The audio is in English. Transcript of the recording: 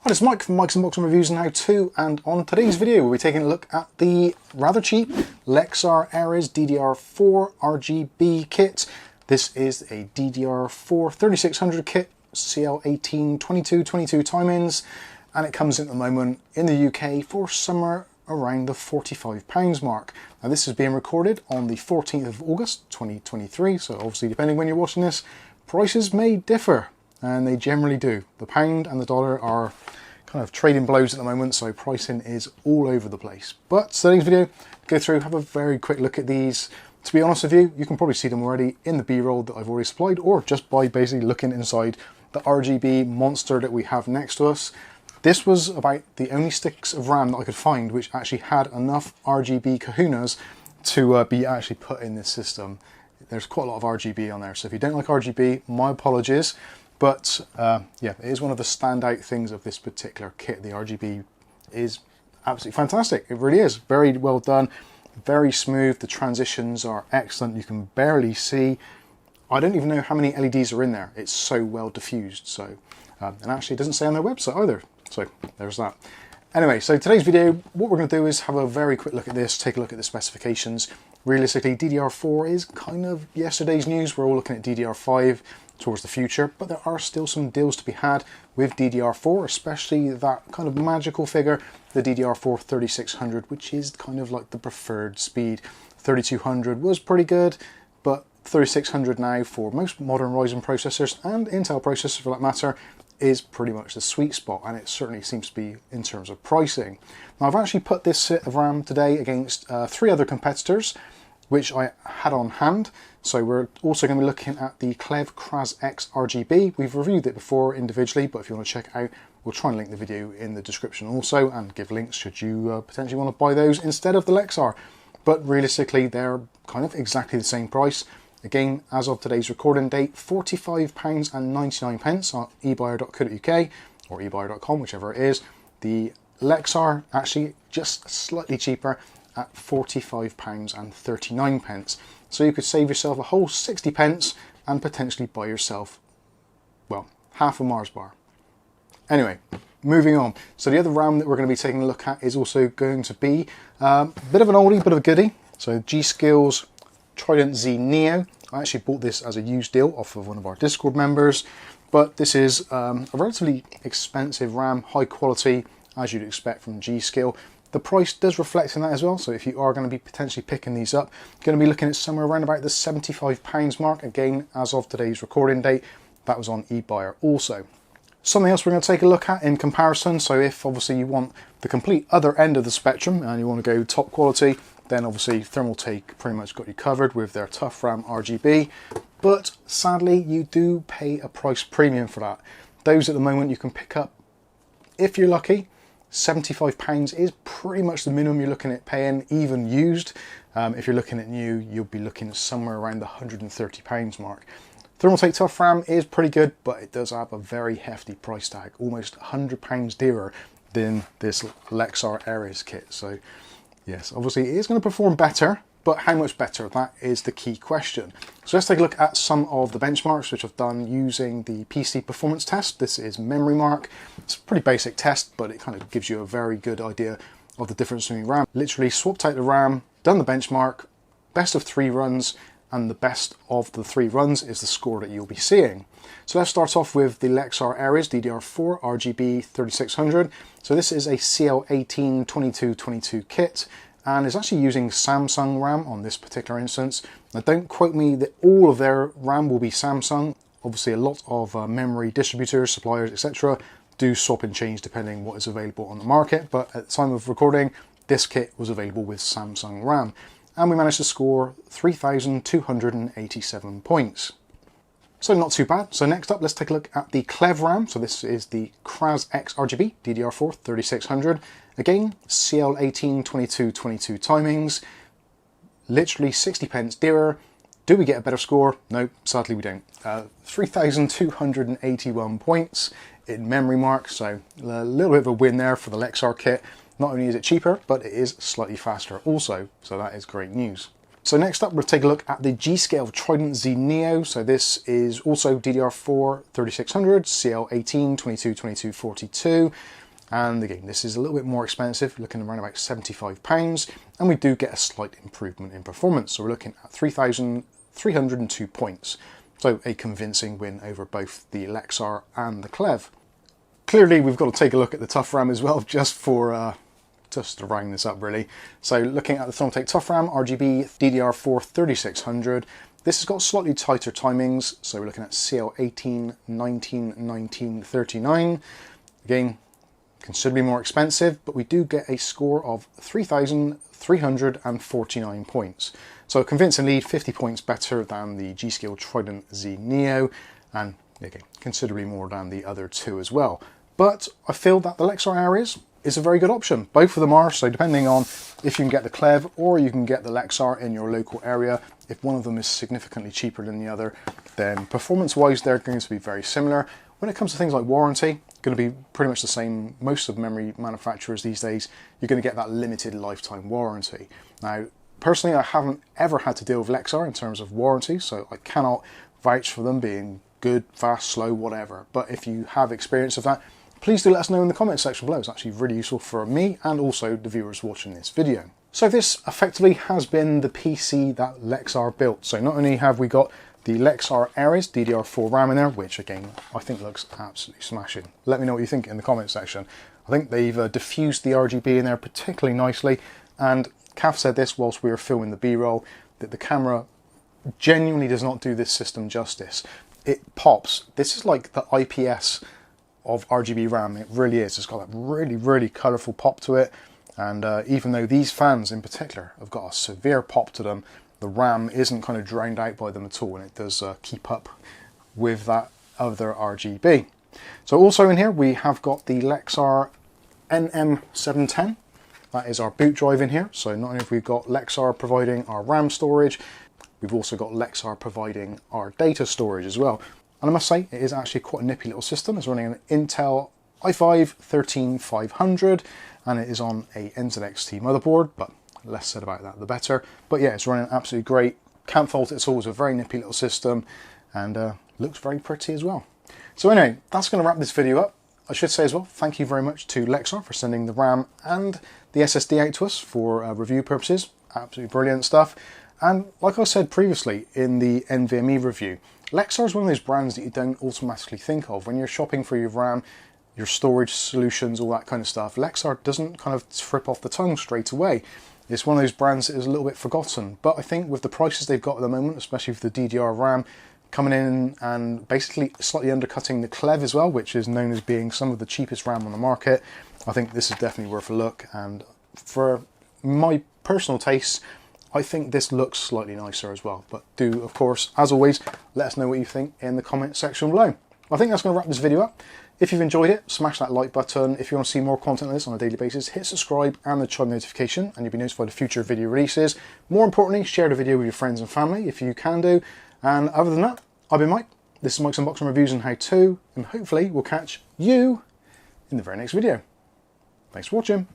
Hi, it's Mike from Mike's Unboxing Reviews and How To, and on today's video we'll be taking a look at the rather cheap Lexar Ares DDR4 RGB kit. This is a DDR4 3600 kit, CL182222 timings, and it comes in at the moment in the UK for somewhere around the £45 mark. Now this is being recorded on the 14th of August 2023, so obviously depending when you're watching this, prices may differ. And they generally do. The pound and the dollar are kind of trading blows at the moment, so pricing is all over the place. But today's video, go through, have a very quick look at these. To be honest with you, you can probably see them already in the B-roll that I've already supplied, or just by basically looking inside the RGB monster that we have next to us. This was about the only sticks of RAM that I could find which actually had enough RGB kahunas to be actually put in this system. There's quite a lot of RGB on there, so if you don't like RGB, my apologies. But yeah, it is one of the standout things of this particular kit. The RGB is absolutely fantastic. It really is. Very well done, very smooth. The transitions are excellent. You can barely see. I don't even know how many LEDs are in there. It's so well diffused. So, and actually it doesn't say on their website either. So there's that. Anyway, so today's video, what we're going to do is have a very quick look at this, take a look at the specifications. Realistically, DDR4 is kind of yesterday's news. We're all looking at DDR5 towards the future, but there are still some deals to be had with DDR4, especially that kind of magical figure, the DDR4 3600, which is kind of like the preferred speed. 3200 was pretty good, but 3600 now for most modern Ryzen processors and Intel processors for that matter is pretty much the sweet spot, and it certainly seems to be in terms of pricing. Now I've actually put this set of RAM today against 3 other competitors which I had on hand. So we're also going to be looking at the Klevv Ares RGB. We've reviewed it before individually, but if you want to check it out, we'll try and link the video in the description also, and give links should you potentially want to buy those instead of the Lexar. But realistically, they're kind of exactly the same price. Again, as of today's recording date, £45.99 on ebuyer.co.uk or ebuyer.com, whichever it is. The Lexar actually just slightly cheaper at £45.39. So you could save yourself a whole 60 pence and potentially buy yourself, well, half a Mars bar. Anyway, moving on. So the other RAM that we're going to be taking a look at is also going to be a bit of an oldie, bit of a goodie. So G-Skill's Trident Z Neo. I actually bought this as a used deal off of one of our Discord members, but this is a relatively expensive RAM, high quality, as you'd expect from G-Skill. The price does reflect in that as well, so if you are going to be potentially picking these up, you're going to be looking at somewhere around about the £75 mark. Again, as of today's recording date, that was on eBuyer also. Something else we're going to take a look at in comparison, so if obviously you want the complete other end of the spectrum and you want to go top quality, then obviously Thermaltake pretty much got you covered with their Tough RAM RGB, but sadly you do pay a price premium for that. Those at the moment you can pick up, if you're lucky, £75 is pretty much the minimum you're looking at paying, even used. If you're looking at new, you'll be looking at somewhere around the £130 mark. Thermaltake Tough RAM is pretty good, but it does have a very hefty price tag, almost £100 dearer than this Lexar Ares kit. So yes, obviously it is going to perform better, but how much better? That is the key question. So let's take a look at some of the benchmarks which I've done using the PC performance test. This is Memory Mark. It's a pretty basic test, but it kind of gives you a very good idea of the difference between RAM. Literally swapped out the RAM, done the benchmark, best of 3 runs, and the best of the 3 runs is the score that you'll be seeing. So let's start off with the Lexar Ares DDR4 RGB 3600. So this is a CL182222 kit, and is actually using Samsung RAM on this particular instance. Now don't quote me that all of their RAM will be Samsung. Obviously a lot of memory distributors, suppliers, etc. do swap and change depending what is available on the market, but at the time of recording, this kit was available with Samsung RAM. And we managed to score 3,287 points. So not too bad. So next up, let's take a look at the Klevv RAM. So this is the Ares RGB DDR4 3600. Again, CL182222 timings. Literally 60 pence dearer. Do we get a better score? No, sadly we don't. 3,281 points in Memory Mark. So a little bit of a win there for the Lexar kit. Not only is it cheaper, but it is slightly faster also. So that is great news. So next up, we'll take a look at the G-Scale Trident Z Neo. So this is also DDR4 3600, CL18, 22, 22, 42. And again, this is a little bit more expensive, looking around about £75. And we do get a slight improvement in performance. So we're looking at 3,302 points. So a convincing win over both the Lexar and the Klevv. Clearly, we've got to take a look at the Tough RAM as well, just to round this up really. So looking at the Thermaltake Tough RAM RGB DDR4 3600, this has got slightly tighter timings. So we're looking at CL18, 19, 19, 39. Again, considerably more expensive, but we do get a score of 3,349 points. So a convincing lead, 50 points better than the G-Scale Trident Z Neo, and again, considerably more than the other two as well. But I feel that the Lexar Ares is a very good option. Both of them are, so depending on if you can get the Klevv or you can get the Lexar in your local area, if one of them is significantly cheaper than the other, then performance-wise they're going to be very similar. When it comes to things like warranty, going to be pretty much the same. Most of memory manufacturers these days, you're going to get that limited lifetime warranty. Now, personally, I haven't ever had to deal with Lexar in terms of warranty, so I cannot vouch for them being good, fast, slow, whatever. But if you have experience of that, please do let us know in the comment section below. It's actually really useful for me and also the viewers watching this video. So this effectively has been the PC that Lexar built. So not only have we got the Lexar Ares DDR4 RAM in there, which again, I think looks absolutely smashing. Let me know what you think in the comment section. I think they've diffused the RGB in there particularly nicely. And Klevv said this whilst we were filming the B-roll, that the camera genuinely does not do this system justice. It pops. This is like the IPS of RGB RAM. It really is. It's got that really, really colourful pop to it. And even though these fans in particular have got a severe pop to them, the RAM isn't kind of drowned out by them at all, and it does keep up with that other RGB. So also in here we have got the Lexar NM710. That is our boot drive in here. So not only have we got Lexar providing our RAM storage, we've also got Lexar providing our data storage as well. And I must say, it is actually quite a nippy little system. It's running an Intel i5 13500, and it is on a NZXT motherboard, but less said about that the better. But yeah, it's running absolutely great. Can't fault it at all. It's a very nippy little system, and looks very pretty as well. So anyway, that's going to wrap this video up. I should say as well, thank you very much to Lexar for sending the RAM and the SSD out to us for review purposes. Absolutely brilliant stuff. And like I said previously in the NVMe review, Lexar is one of those brands that you don't automatically think of when you're shopping for your RAM, your storage solutions, all that kind of stuff. Lexar doesn't kind of trip off the tongue straight away. It's one of those brands that is a little bit forgotten. But I think with the prices they've got at the moment, especially for the DDR RAM, coming in and basically slightly undercutting the Klevv as well, which is known as being some of the cheapest RAM on the market, I think this is definitely worth a look. And for my personal taste, I think this looks slightly nicer as well. But do, of course, as always, let us know what you think in the comment section below. I think that's going to wrap this video up. If you've enjoyed it, smash that like button. If you want to see more content like this on a daily basis, hit subscribe and the chime notification, and you'll be notified of future video releases. More importantly, share the video with your friends and family if you can do. And other than that, I've been Mike. This is Mike's Unboxing Reviews and How To, and hopefully we'll catch you in the very next video. Thanks for watching.